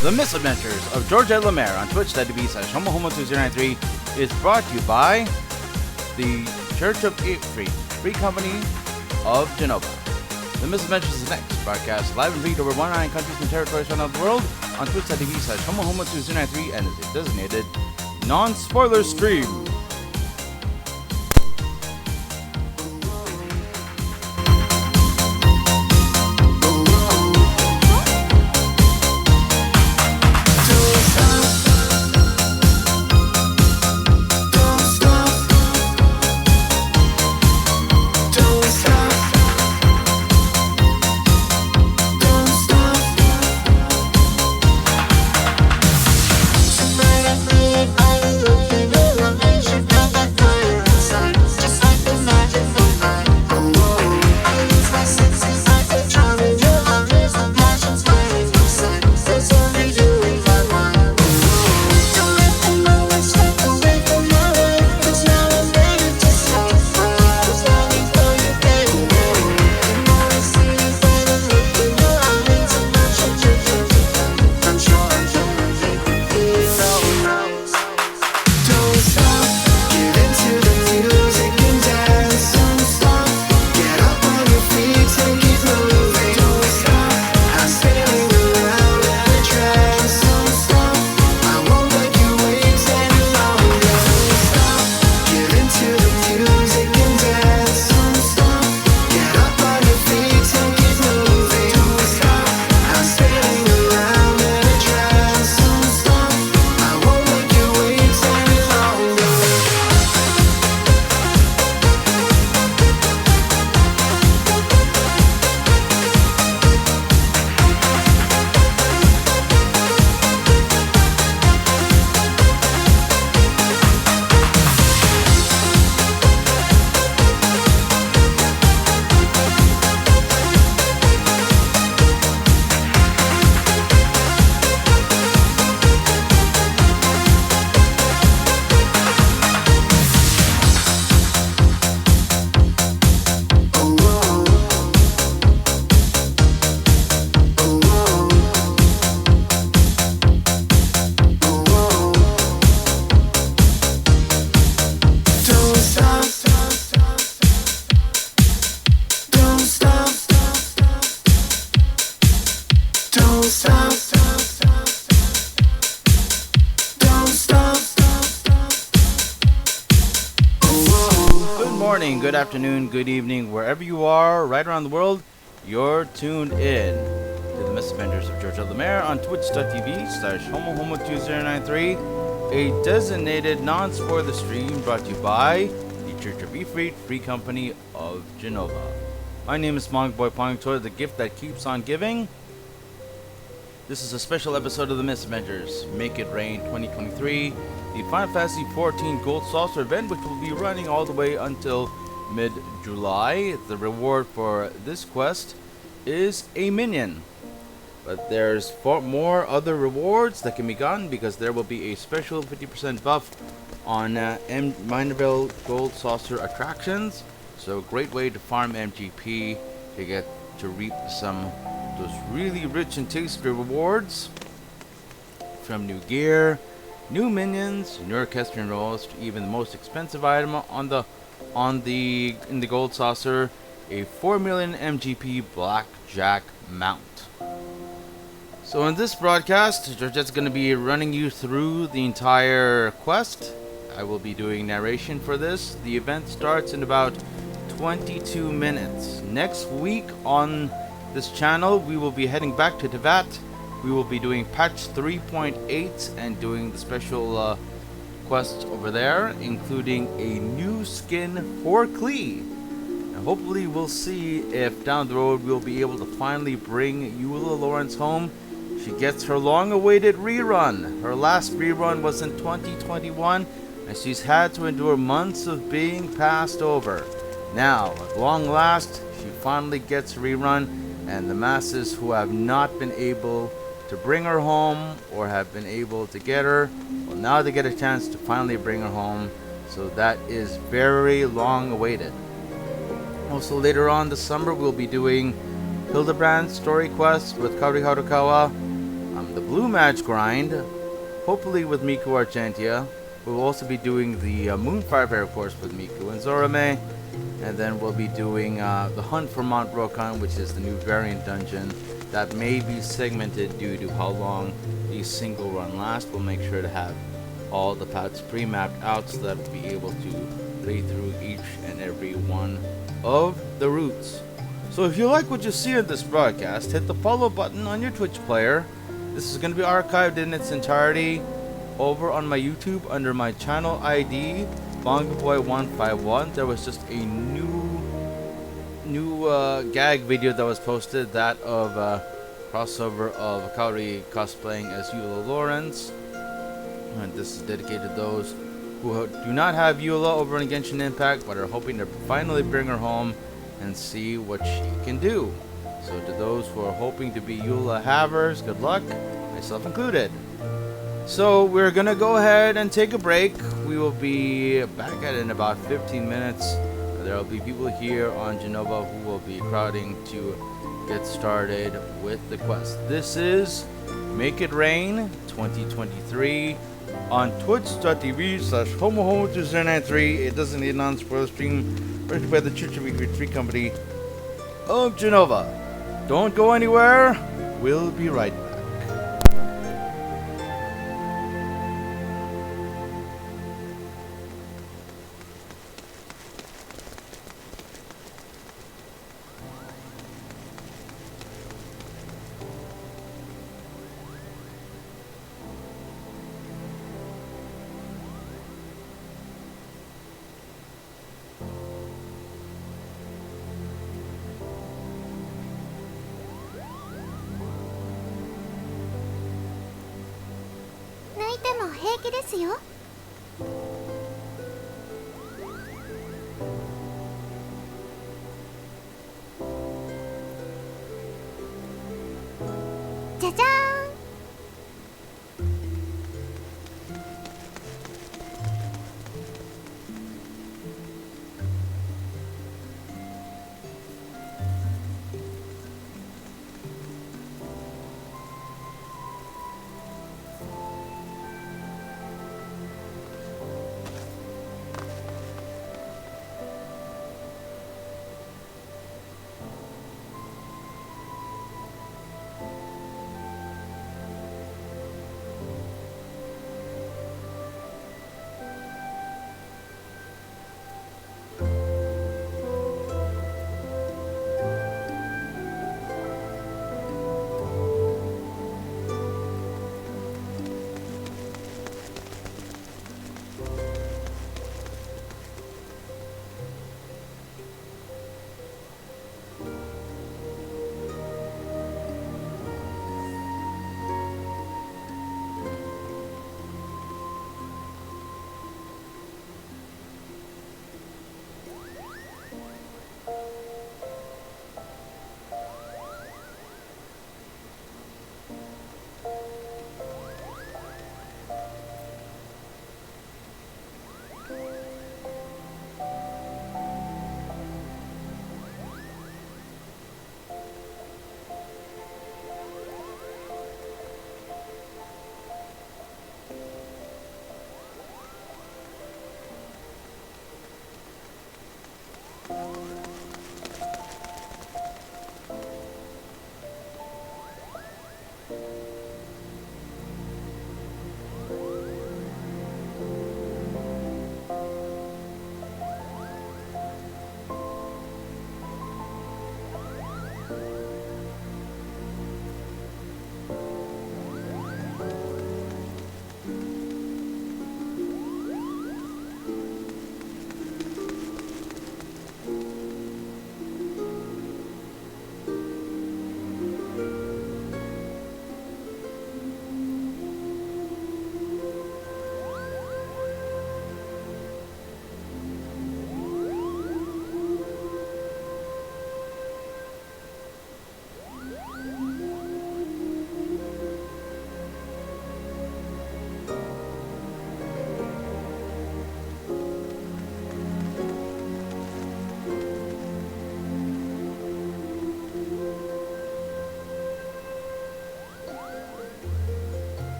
The Misadventures of Georgette Lemare on twitch.tv/homohomo2093 is brought to you by the Church of Aether, Free Company of Jenova. The Misadventures is next, broadcast live and read over 109 countries and territories around the world on twitch.tv/homohomo2093 and is a designated non-spoiler stream. Good afternoon, good evening, wherever you are, right around the world, you're tuned in to the Misadventures of Georgette Lemare on twitch.tv/homohomo2093, a designated non-spoiler stream brought to you by the Church of Aether, Free Company of Jenova. My name is Monkboy Pongtoy, the gift that keeps on giving. This is a special episode of the Misadventures Make It Rain 2023, the Final Fantasy XIV Gold Saucer event, which will be running all the way until mid-July. The reward for this quest is a minion, but there's more other rewards that can be gotten because there will be a special 50% buff on Minerville Gold Saucer attractions. So great way to farm MGP to get to reap some of those really rich and tasty rewards, from new gear, new minions, new orchestrion rolls, to even the most expensive item in the Gold Saucer, a 4 million MGP Blackjack mount. So in this broadcast, Georgette's going to be running you through the entire quest. I will be doing narration for this. The event starts in about 22 minutes. Next week on this channel, we will be heading back to Teyvat. We will be doing patch 3.8 and doing the special quest over there, including a new skin for Klee. And hopefully we'll see if down the road we'll be able to finally bring Eula Lawrence home. She gets her long-awaited rerun. Her last rerun was in 2021, and she's had to endure months of being passed over. Now, at long last, she finally gets a rerun, and the masses who have not been able to bring her home or have been able to get her, well, now they get a chance to finally bring her home. So that is very long awaited. Also later on this summer we'll be doing Hildebrand's story quest with KADOKAWA. the blue match grind, hopefully with Miku Argentia. We'll also be doing the Moonfire Fair course with Miku and Zorome. And then we'll be doing the Hunt for Mount Rokan, which is the new variant dungeon that may be segmented due to how long the single run lasts. We'll make sure to have all the paths pre-mapped out so that we'll be able to play through each and every one of the routes. So if you like what you see in this broadcast, hit the follow button on your Twitch player. This is going to be archived in its entirety over on my YouTube under my channel ID, BongoBoy151. There was just a new gag video that was posted, that of crossover of Kaori cosplaying as Eula Lawrence. And this is dedicated to those who do not have Eula over in Genshin Impact but are hoping to finally bring her home and see what she can do. So to those who are hoping to be Eula havers, good luck, myself included. So we're gonna go ahead and take a break. We will be back at it in about 15 minutes. There will be people here on Jenova who will be crowding to get started with the quest. This is Make It Rain 2023 on twitch.tv/homohomo2093. It doesn't need a non-spoiler stream brought by the Church of Equity Free Company of Jenova. Don't go anywhere. We'll be right back. 平気ですよ。じゃじゃーん。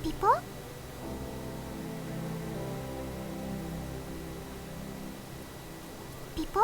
ピポピポ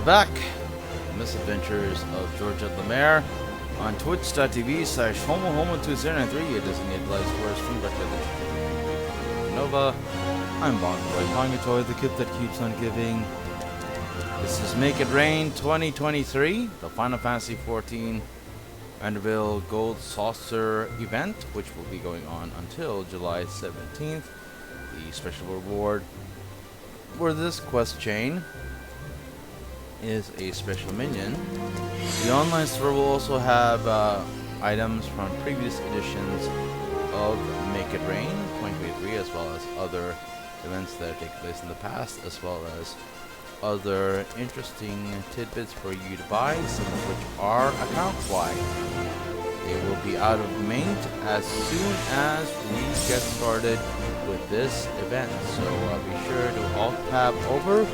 back. Misadventures of Georgette Lemare on twitch.tv/homohomo2093, a designated live score stream by Jenova. I'm Bonboy Pongatoy, the gift that keeps on giving. This is Make It Rain 2023, the Final Fantasy XIV Vanderbilt Gold Saucer event, which will be going on until July 17th. The special reward for this quest chain is a special minion. The online store will also have items from previous editions of Make It Rain 2023, as well as other events that have taken place in the past, as well as other interesting tidbits for you to buy, some of which are account-wide. They will be out of mint as soon as we get started with this event, so be sure to alt-tab over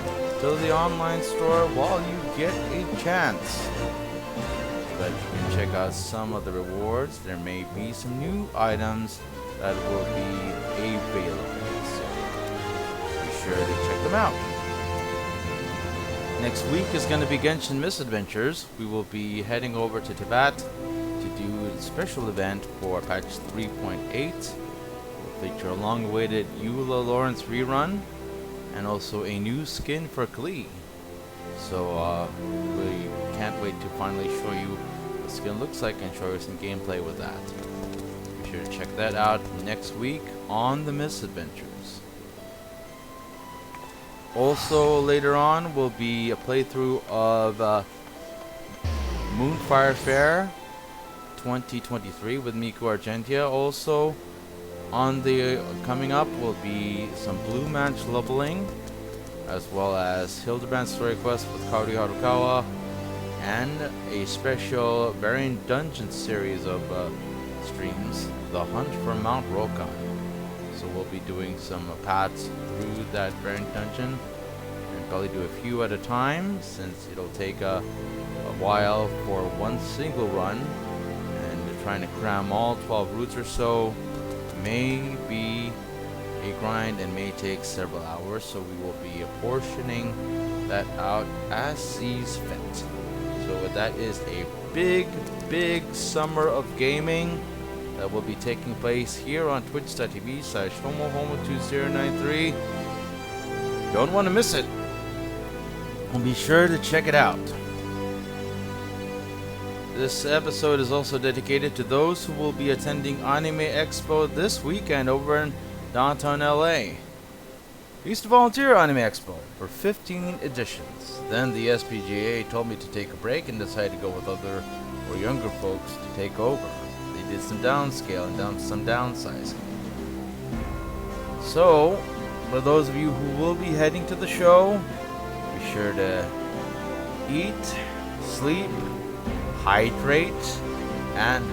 to the online store while you get a chance, so that you can check out some of the rewards. There may be some new items that will be available, so be sure to check them out. Next week is going to be Genshin Misadventures. We will be heading over to Tibet to do a special event for patch 3.8. We'll feature a long-awaited Eula Lawrence rerun and also a new skin for Klee. So we can't wait to finally show you what the skin looks like and show you some gameplay with that. Be sure to check that out next week on the Misadventures. Also later on will be a playthrough of Moonfire Fair 2023 with Miku Argentia. Also on the coming up will be some Blue Match leveling, as well as Hildebrand Story Quest with KADOKAWA, and a special Variant Dungeon series of streams, The Hunt for Mount Rokan. So we'll be doing some paths through that Variant Dungeon, and probably do a few at a time, since it'll take a while for one single run, and trying to cram all 12 routes or so may be a grind and may take several hours, so we will be apportioning that out as sees fit. So that is a big summer of gaming that will be taking place here on twitch.tv/homohomo2093. Don't want to miss it. Well, be sure to check it out. This episode is also dedicated to those who will be attending Anime Expo this weekend over in downtown LA. I used to volunteer at Anime Expo for 15 editions. Then the SPGA told me to take a break and decided to go with other or younger folks to take over. They did some downscale and some downsizing. So, for those of you who will be heading to the show, be sure to eat, sleep, hydrate, and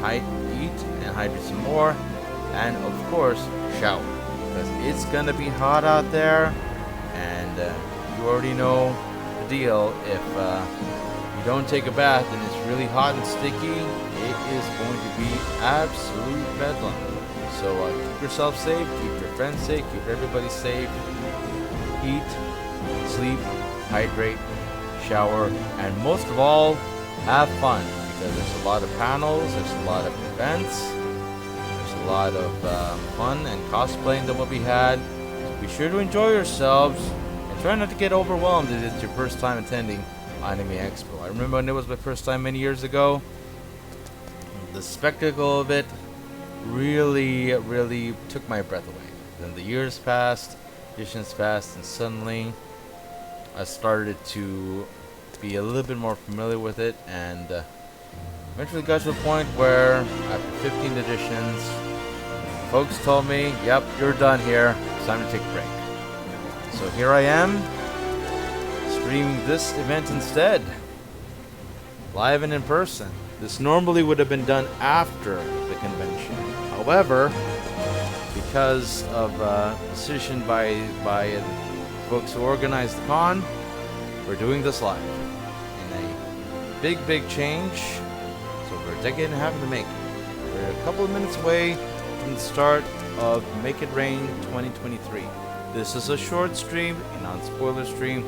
eat and hydrate some more, and of course shower, because it's gonna be hot out there, and you already know the deal. If you don't take a bath and it's really hot and sticky, it is going to be absolute bedlam. So keep yourself safe, keep your friends safe, keep everybody safe. Eat, sleep, hydrate, shower, and most of all, have fun, because there's a lot of panels, there's a lot of events, there's a lot of fun and cosplaying that will be had. So be sure to enjoy yourselves and try not to get overwhelmed if it's your first time attending Anime Expo. I remember when it was my first time many years ago. The spectacle of it really took my breath away. Then the years passed, editions passed, and suddenly I started to be a little bit more familiar with it, and eventually got to a point where after 15 editions, folks told me, yep, you're done here, it's time to take a break. So here I am, streaming this event instead, live and in person. This normally would have been done after the convention. However, because of a decision by the folks who organized the con, we're doing this live. In a big change. So we're a decade and a half in the making. We're a couple of minutes away from the start of Make It Rain 2023. This is a short stream, a non-spoiler stream,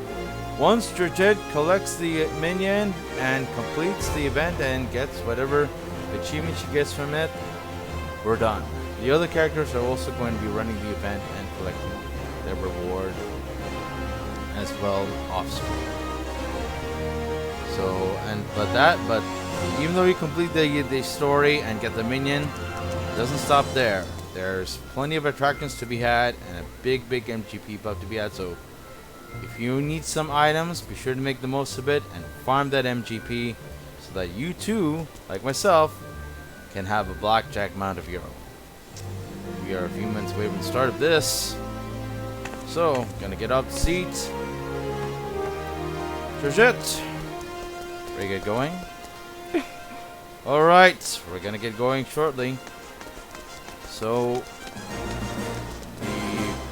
Once Georgette collects the minion and completes the event and gets whatever achievement she gets from it, we're done. The other characters are also going to be running the event and collecting their reward as well off screen. So, but even though you complete the story and get the minion, it doesn't stop there. There's plenty of attractions to be had and a big MGP buff to be had. So if you need some items, be sure to make the most of it and farm that MGP so that you too, like myself, can have a blackjack mount of your own. We are a few minutes away from the start of this. So, gonna get off the seat. Georgette, ready to get going? Alright, we're gonna get going shortly. So, the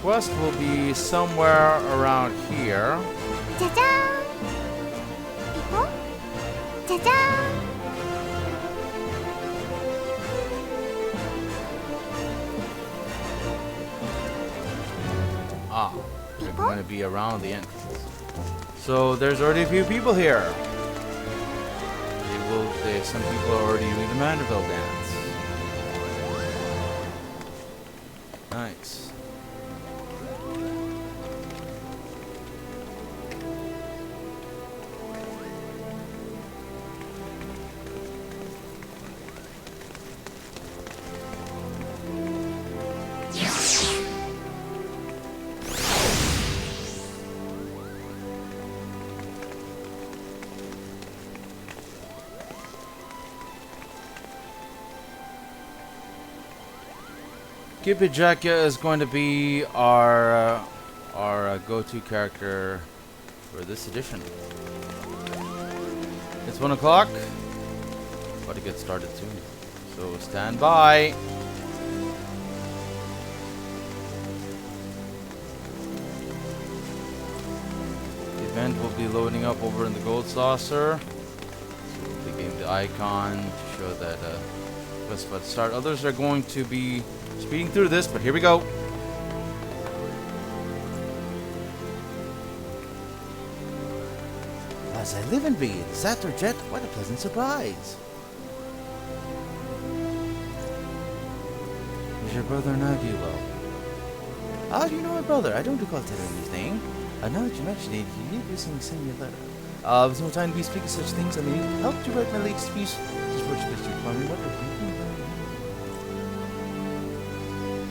quest will be somewhere around here. Cha-cha! Iho? Cha-cha! Ah, they're going to be around the entrance. So there's already a few people here. Some people are already doing the Mandeville dance. Nice. Kipijaka is going to be our go-to character for this edition. It's 1 o'clock. About to get started soon. So stand by. The event will be loading up over in the gold saucer. So we'll be getting the icon to show that quest about to start. Others are going to be speeding through this, but here we go. As I live and breathe, is that Georgette? What a pleasant surprise. Is your brother Nagila? How do you know my brother? I don't recall telling you his name. Now that you mention it, he did recently send me a letter. There's no time to be speaking such things. I mean, help to write my latest piece. Just for space to remind me what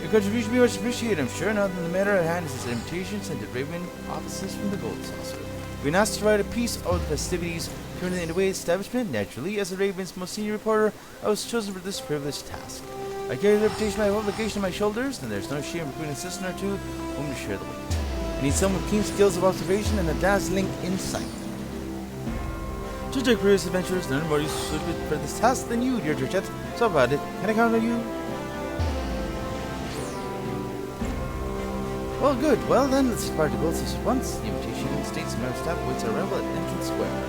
your contribution will be much appreciated, I'm sure. Now that the matter at hand is this invitation sent to Raven offices from the Gold Saucer. We've been asked to write a piece of the festivities currently in the way establishment. Naturally, as the Raven's most senior reporter, I was chosen for this privileged task. I carry the reputation of my obligation on my shoulders, and there's no shame between an assistant or two whom to share the weight. I need someone with keen skills of observation and a dazzling insight. To take previous adventures, none more suited for this task than you, dear Georgette. So about it, can I count on you? Well, good. Well then, let's depart the Gold Saucer at once. The invitation states member staff waits our arrival at Entrance Square.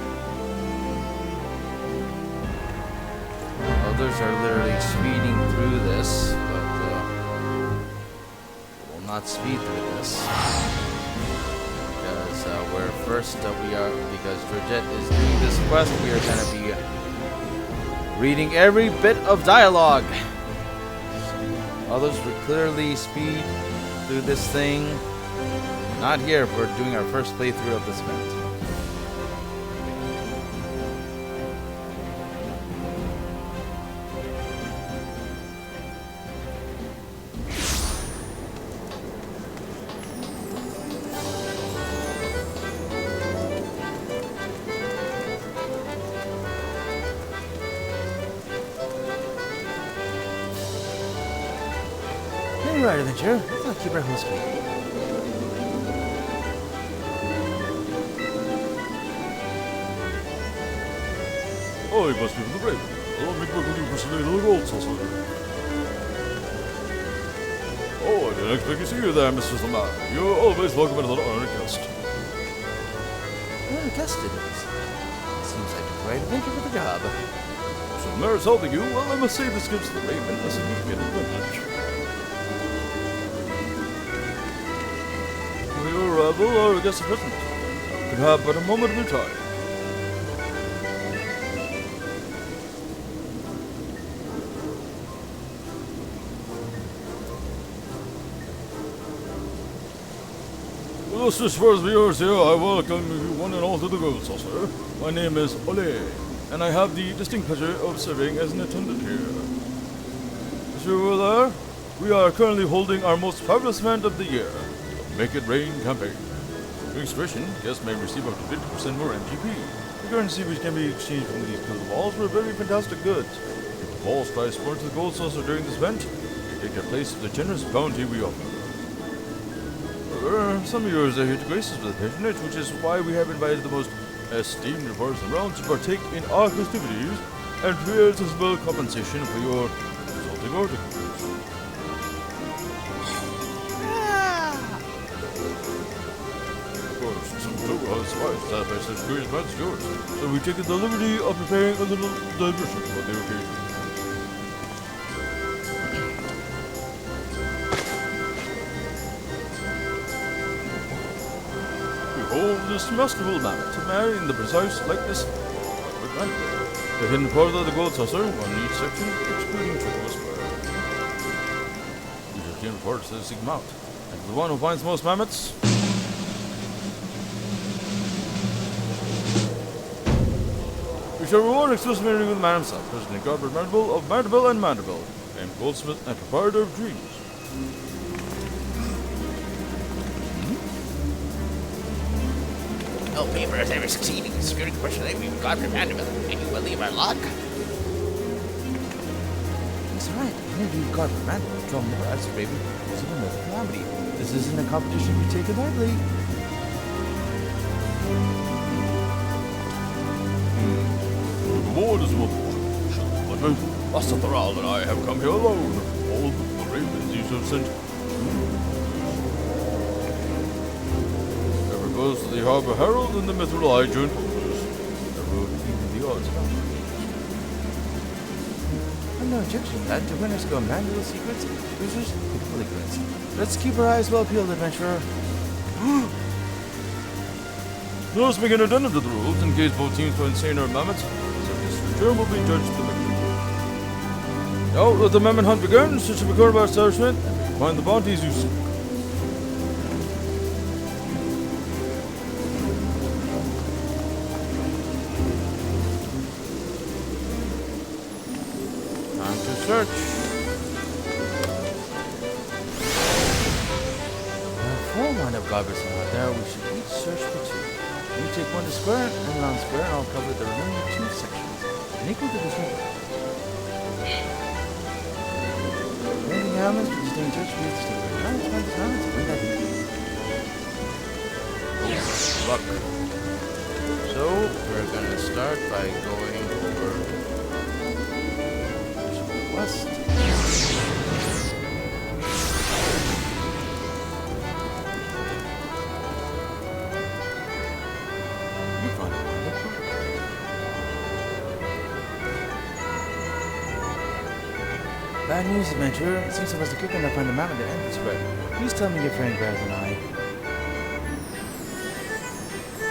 Others are literally speeding through this, but will not speed through this because because Georgette is doing this quest. We are going to be reading every bit of dialogue. Others will clearly speed through this thing. Not here. We're doing our first playthrough of this event. Right, adventure. Let's not keep our host waiting. Oh, you must be from the Raven. Allow me to welcome you personally to the Gold Saucer. Oh, I didn't expect to see you there, Mrs. Lemare. You're always welcome as an honored guest. What a guest it is. Seems like a great adventure for the job. So Lemare's helping you? Well, I must say this gives the Raven a significant advantage. Your arrival, our guest is present. could have but a moment of your time. Well, as far as viewers here, I welcome you one and all to the Gold Saucer. My name is Ole, and I have the distinct pleasure of serving as an attendant here. As you were there, we are currently holding our most fabulous event of the year, the Make It Rain campaign. During expression, guests may receive up to 50% more MGP, the currency which can be exchanged from these kinds of balls for very fantastic goods. If the balls try sport to the Gold Saucer during this event, they take their place of the generous bounty we offer. Some viewers are here to grace us with patronage, which is why we have invited the most esteemed reporters around to partake in our festivities and create as well compensation for your resulting articles. Of course, some people have survived that by such curious minds as yours, so we take the liberty of preparing a little diversion for the occasion. Behold this masterful mammoth, marrying the precise likeness of a grandmother. The hidden part of the Gold Saucer, on each section, excluding triple square. These are the reports that seek them out. And for the one who finds the most mammoths, we shall reward exclusive interview with the man himself, President Godfrey Mandible of Mandible and Mandible, and goldsmith and proprietor of dreams. No paper has ever succeeded in securing commercial name we've got from Vanderbilt. Can you believe our luck? That's right. Interview God for Mandible. Draw more ads, baby. This is another calamity. This isn't a competition we take it lightly. The reward is wonderful. But Master Thrall and I have come here alone. All the ravens you have sent. Ever goes to the Harbor Herald and the Mithril Eye joint posters. Never even the odds. I've no objection to that. The winners go Mandible secrets, losers get fully goods. Let's keep our eyes well peeled, adventurer. Let us begin addendum to the rules in case both teams find insane or mammoths. So this return will be judged to the victory. Now let the mammoth hunt begin. Since you record our establishment and find the bounties you seek. Time to search. Four line-up goblins out there. We should each search for two. You take one to square and round square, and I'll cover the remaining two sections. And equal to this number. Anything happens, we just ain't church, we have to stay right. Now, find the balance, bring that in. Luck. So, we're gonna start by going over to the west. You find it. Bad news, adventurer. It seems to us to kick enough find the map at the entrance square. Please tell me your friend better than I.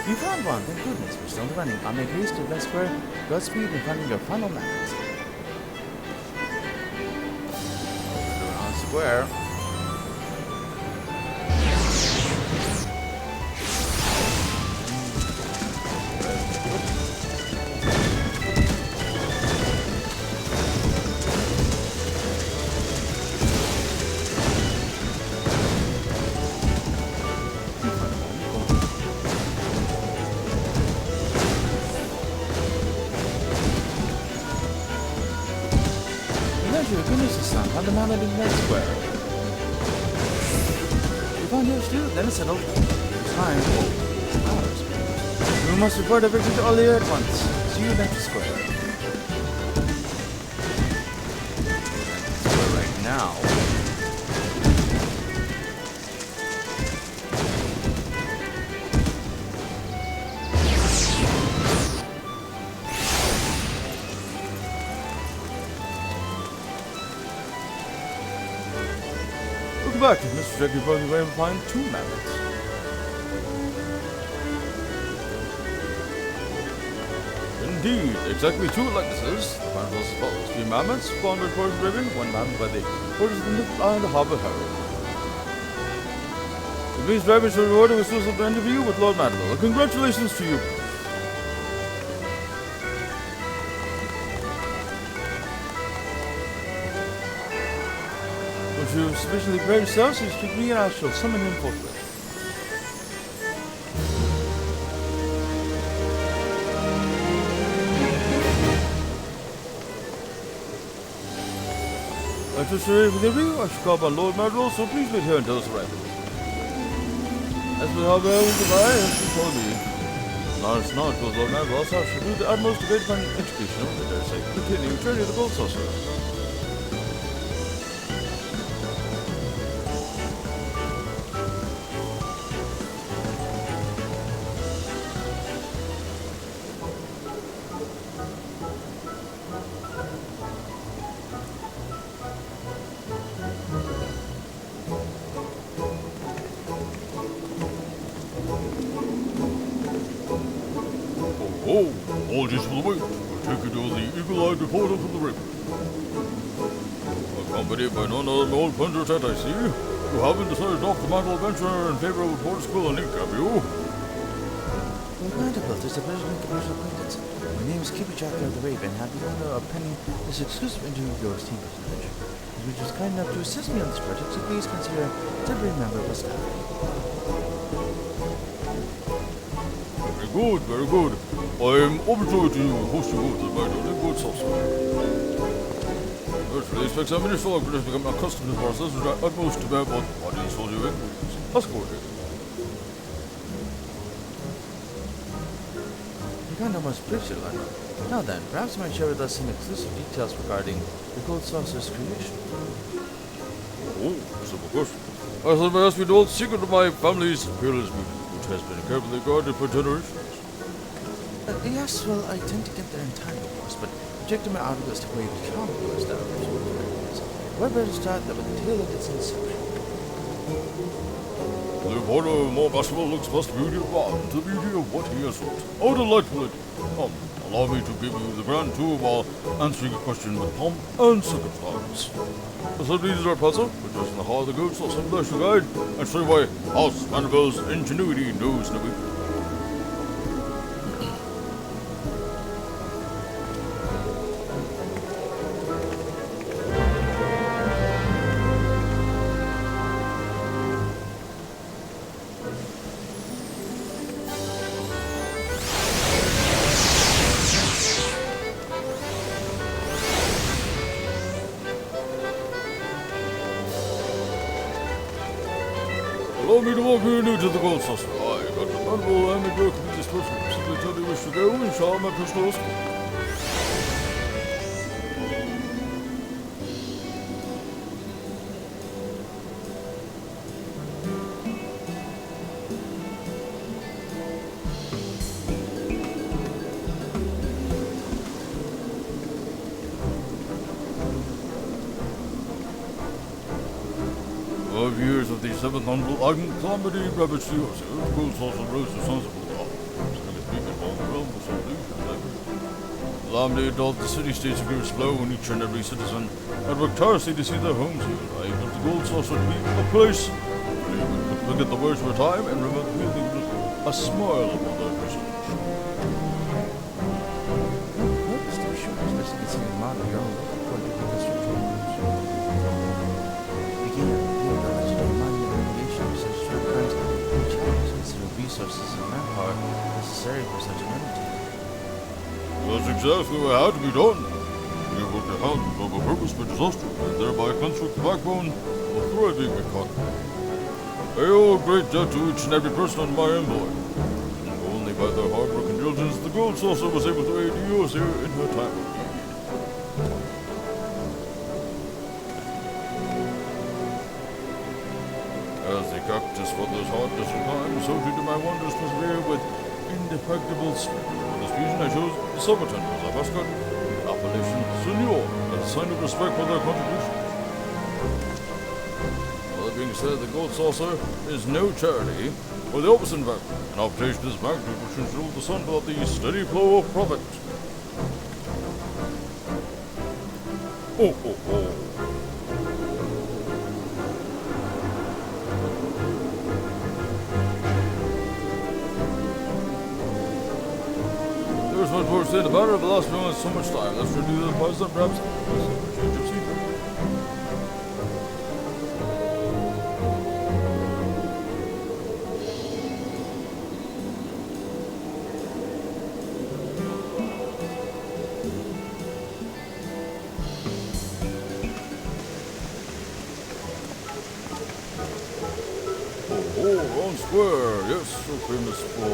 You found one, thank goodness. We're still running. I'll make haste to West Square. Godspeed in finding your final map. Around square. Goodness, son, found the mountain in the next square. You found yours too? Then it's settled. Time. It's ours. We must report everything to Ollie at once. See you next square. Square right now. Back to Mr. Jackie Buggy Way and find two mammoths. Indeed, exactly 2 likenesses. The final was as follows. 3 mammoths spawned by Forest Raven, 1 mammoth by the Forest of the Nipple Island Harbor Herald. The Beast Raven shall reward you with the interview with Lord Mandeville. Congratulations to you. Once you have sufficiently prepared yourselves, you speak to me and I shall summon him forthwith. To share with you, I shall call upon Lord Mandeville, so please wait here until his arrival. As for how well goodbye, as you told me. Large knowledge was Lord Mandeville, so I shall do the utmost to aid upon education of the dare say, continue journey of the Gold Saucer. Oh, apologies for the wait. We're taking to the eagle-eyed reporter from the river. Accompanied by none other than old friends at I see. You haven't decided off the Mantle Adventure in favor of Reporter School and Link, have you? Lord Mandeville, there's a pleasure to make a personal acquaintance. My name is Keeper Jacker of the Raven, and I have the honor of penning this exclusive interview of yours, team adventure. As you was kind enough to assist me on this project, so please consider a temporary member of our staff. Very good, very good. I'm overjoyed to host you with my darling Gold Saucer. Virtually expects I'm initial I've just become accustomed to the process and try utmost to bear what audience will you in. Let's go ahead. You can't almost picture that. Now then, perhaps you might share with us some exclusive details regarding the Gold Saucer's creation. Oh, simple question. I thought I asked you the old secret of my family's peerless beauty, which has been carefully guarded for generations. Yes, well, I tend to get there in time, of course, but projecting my articles to wave countless down the shoulders. Where better to start than with the tale of its inception? The reporter of more basketball looks past the beauty of God to the beauty of what he has wrought. How delightful it is. Come, allow me to give you the grand tour while answering a question with pomp and circumstance. So these are our puzzle, which is in the heart of the Gold Saucer Special Guide, and show you why House Mandeville's ingenuity knows no equal. Allow me to welcome you new to the Gold Saucer. I, Dr. Mandeville, am a broker with this person. Simply tell you wish to go and shall my personal escort. Years of the 7th Honorable Calamity Rabbit Seals, the Gold Saucer rose to sons of the Allow me to adopt the city-states of your flow in each and every citizen, and work tirelessly to see their homes here. I want the Gold Saucer to be a place where you could forget the words for a time and remember feeling a smile upon their faces. Purpose to be sure, especially considering modern your own local project and construction groups. Begin the legendary monument radiation of such short crimes and challenges considerable resources and manpower necessary for such an undertaking. That's exactly what had to be done. We worked out of a purpose for disaster, and thereby construct the backbone of a thriving economy. I owe a great debt to each and every person on my employ. And only by their hard work and diligence, the Gold Saucer was able to aid yours here in her time of need. As the cactus fathers hard desert time, so too do my wonders persevere with indefatigable spirit. For this reason, I chose the Silverton as our mascot, appellation Senior, as a sign of respect for their contributions. Well, that being said, the Gold Saucer is no charity, or the opposite in fact. An occupation is magnitude which ensures the sun without the steady flow of profit. Oh, oh, oh. There's much more to say about it, but last few months so much time. Let's redo the price up, perhaps. Change of scene. Oh, on Square, yes, so famous for...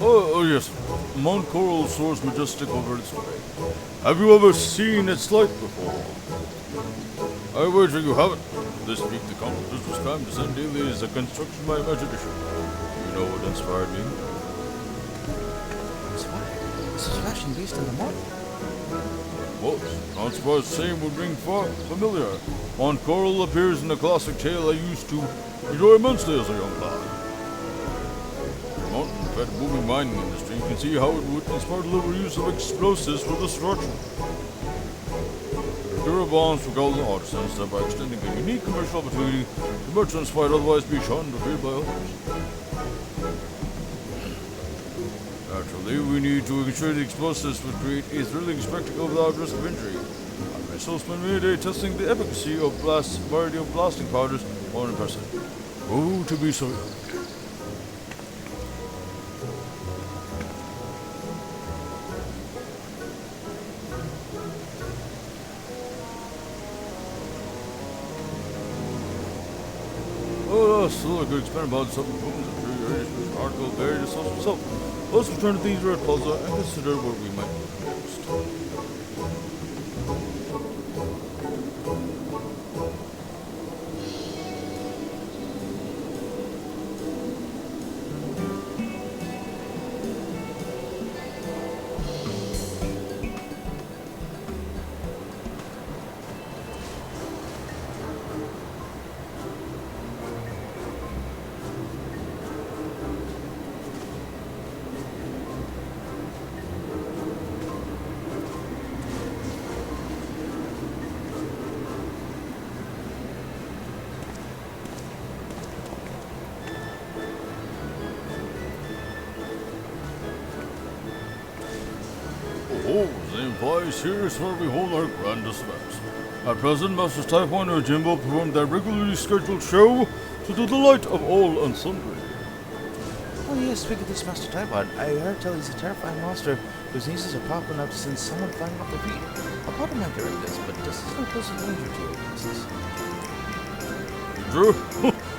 Oh, yes, Mount Coral soars majestic over its way. Have you ever seen its light before? I wager you haven't. This feat accomplishes was time to send daily is a construction by imagination. You know what inspired me? Inspired? This is flashing beast in the morning. What? Not surprised the same would ring familiar. Mount Coral appears in a classic tale I used to enjoy immensely as a young lad. The mountain-fed booming mining industry, you can see how it would inspire the use of explosives for destruction. Secure bonds for golden artisans, thereby extending a unique commercial opportunity to merchants might otherwise be shunned or feared by others. Naturally, we need to ensure the explosives would create a thrilling spectacle without risk of injury. I myself spent many days testing the efficacy of variety of blasting powders on in person. Oh, to be so young. Oh, still a good experiment about something bones. I'm sure your age article buried itself himself. Let's return to these red plaza and consider what we might do next. Oh, the name implies here is where we hold our grandest events. At present, Masters Type 1 or Jimbo performed their regularly scheduled show to the delight of all and sundry. Oh yes, speaking of this Master Typod, I heard tell he's a terrifying monster whose nieces are popping up to send someone flying off their feet. I thought I might direct this, but this is no close danger to your nieces. True?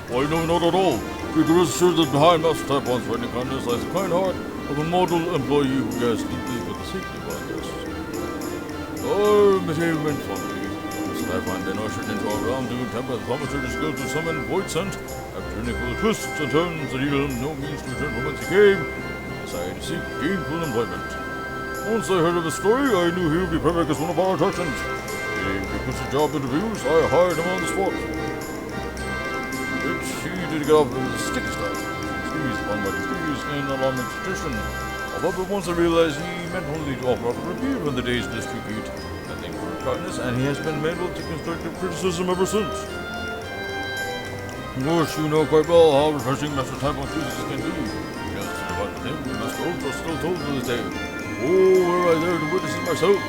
Why no, not at all. You can rest assured that behind Master Type 1's fighting kindness lies the kind heart of a model employee who cares deeply for the safety of our guests. Oh, achievement funny. Master Type 1 then ushered into our realm to temper the thaumaturge's skill to summon void scent. After turning full of twists and turns that he'll no means to return from whence he came, decided to seek gainful employment. Once I heard of his story, I knew he would be perfect as one of our attractions. Being frequent job interviews, I hired him on the spot. Which he did get off with a sticky style, squeezed upon my degrees in alarming tradition. However, once I realized he meant only to offer up a review when the day's mystery beat, I think for kindness, and he has been able to constructive criticism ever since. Of course, you know quite well how refreshing Master Type 1 chooses can be. Yes, about the thing, Master Ultra still told to this day. Oh, were I there to witness it myself?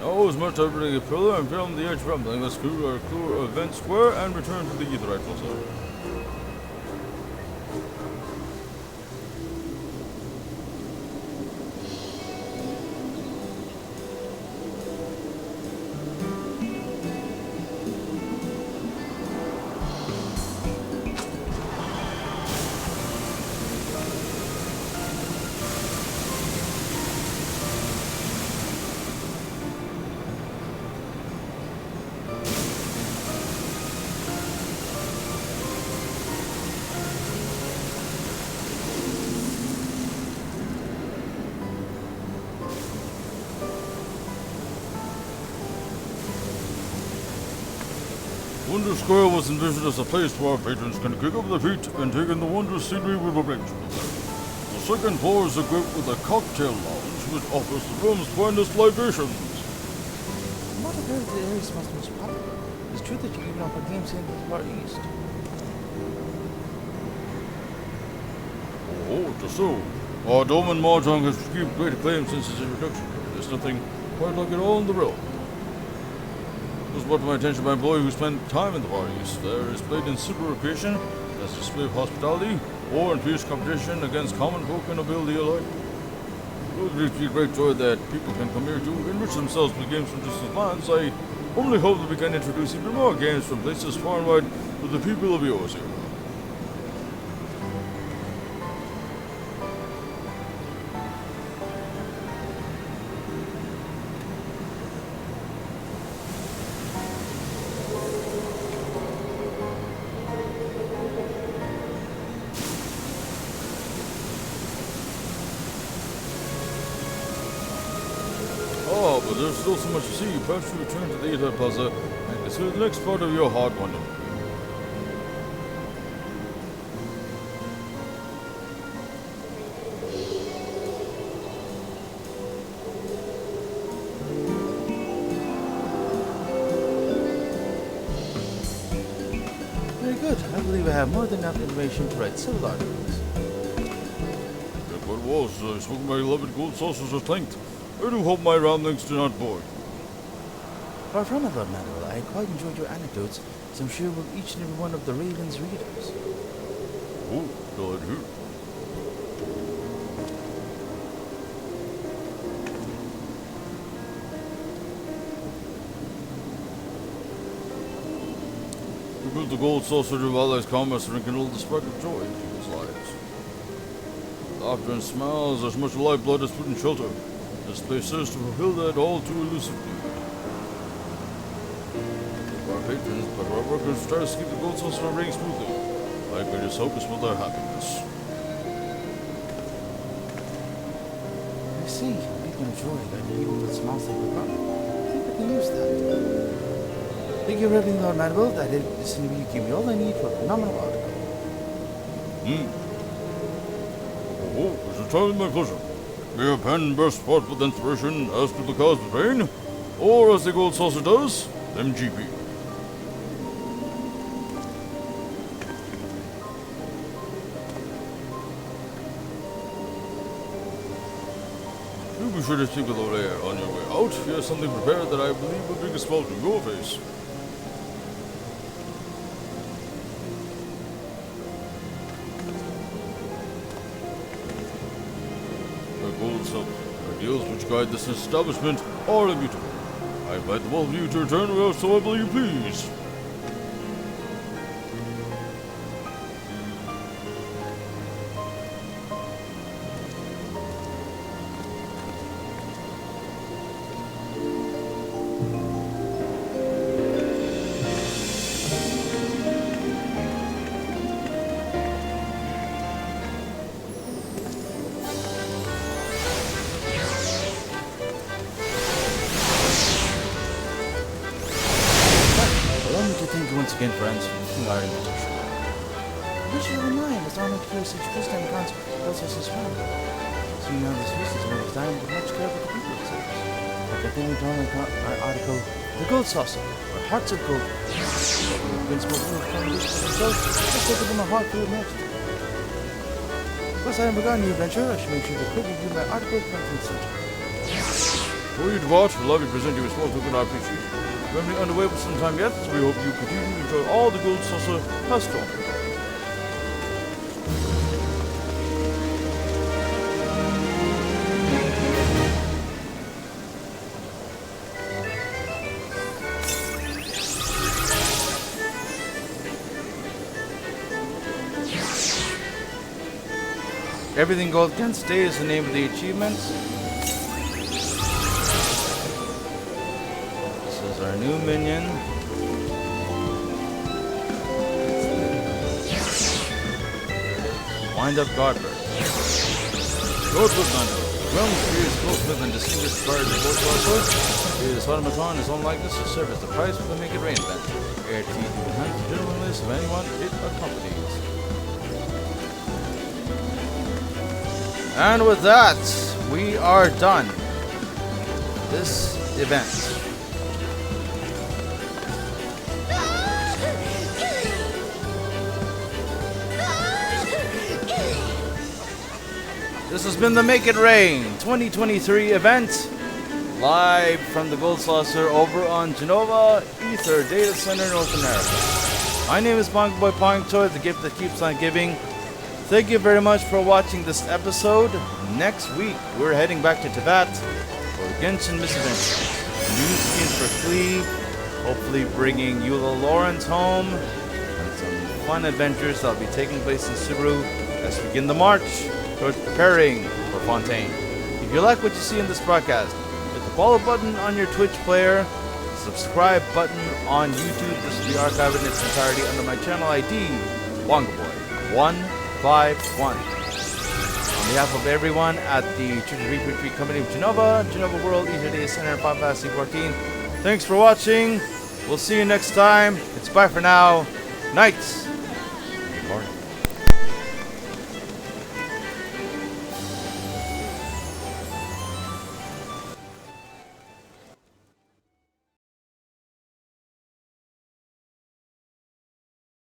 Now, as much as bring a pillar and film the edge rumbling, let's clear our event square and return to the Aether rifle zone. Wonder Square was envisioned as a place where our patrons can kick up their feet and take in the wondrous scenery we will bring to them. The second floor is equipped with a cocktail lounge which offers the realm's finest libations. From what I've heard, the area smells most popular. It's true that you even offer games in the Far East. Oh, just so. Our Dome and Mahjong has received great acclaim since its introduction. There's nothing quite like it all in the realm. It was brought to my attention by a boy who spent time in the Far East. There is played in super recreation, as a display of hospitality, or in fierce competition against common folk and nobility alike. It gives me great joy that people can come here to enrich themselves with games from distant lands. I only hope that we can introduce even more games from places far and wide to the people of yours here. Oh, but there's still so much to see. Perhaps you return to the Aether Plaza and consider the next part of your hard wandering. Very good. I believe I have more than enough information to write several articles. If what it was, I spoke my beloved gold saucers are clanked. I do hope my ramblings do not bore you. Far from it, Lord Manuel, I quite enjoyed your anecdotes, as I'm sure will each and every one of the Raven's readers. Oh, glad to hear. We built the gold saucer to allies commerce and rekindled the spark of joy in people's lives. Laughter and smiles, as much lifeblood as food and shelter. This place serves to fulfill that all too elusive need. For our patrons, but our workers try to keep the gold saucer running smoothly. My greatest hope is for their happiness. I see. People enjoy that even with small things we got. I think I can use that. Thank you, Reverend Lord Manuel. That is to you give me all I need for a phenomenal article. Oh, it's entirely my pleasure. May your pen burst forth with inspiration as to the cause of pain, or as the gold saucer does, MGP. Do be sure to speak with O'Lear on your way out. He has something prepared that I believe will bring a smile to your face. The ideals which guide this establishment are immutable. I invite the both of you to return wheresoever you please. Once again, friends, our invitation. Richard of the Nine is honored to hear such first-time accounts of Process's family. Seeing now this feast is one of time with much care for the people it serves. Like the thing we draw in our article, The Gold Saucer, or Hearts of Gold. Vince Moore from this for himself, let's take them a heart to it next. Plus, I haven't begun the adventure, I should make sure to quickly review my article from the subject. Before you depart, we'll love you present you a small token I appreciate. We haven't been underway for some time yet, so we hope you continue to enjoy all the gold saucer has to offer. Everything Gold Can Stay is the name of the achievements. Our new minion. Wind up Godbird. Short with Nando. Realm series close and distinguished by the Gold Saucer is automaton his own likeness to serve as the prize for the Make It Rain event. Air T to enhance the genuineness of anyone it accompanies. And with that, we are done. This event. This has been the Make It Rain 2023 event, live from the Gold Saucer over on Jenova, Aether Data Center, North America. My name is Manga Boy Pongtoy, the gift that keeps on giving. Thank you very much for watching this episode. Next week, we're heading back to Tibet for Genshin Misadventure. New skins for Klee, hopefully bringing Eula Lawrence home, and some fun adventures that'll be taking place in Subaru as we begin the march towards preparing for Fontaine. If you like what you see in this broadcast, hit the follow button on your Twitch player, subscribe button on YouTube. This will be archived in its entirety under my channel ID, WongaBoy151. On behalf of everyone at the Church Retreat Company of Jenova, Jenova World, Aether Data Center, FANTASY XIV, thanks for watching. We'll see you next time. It's bye for now. Nights.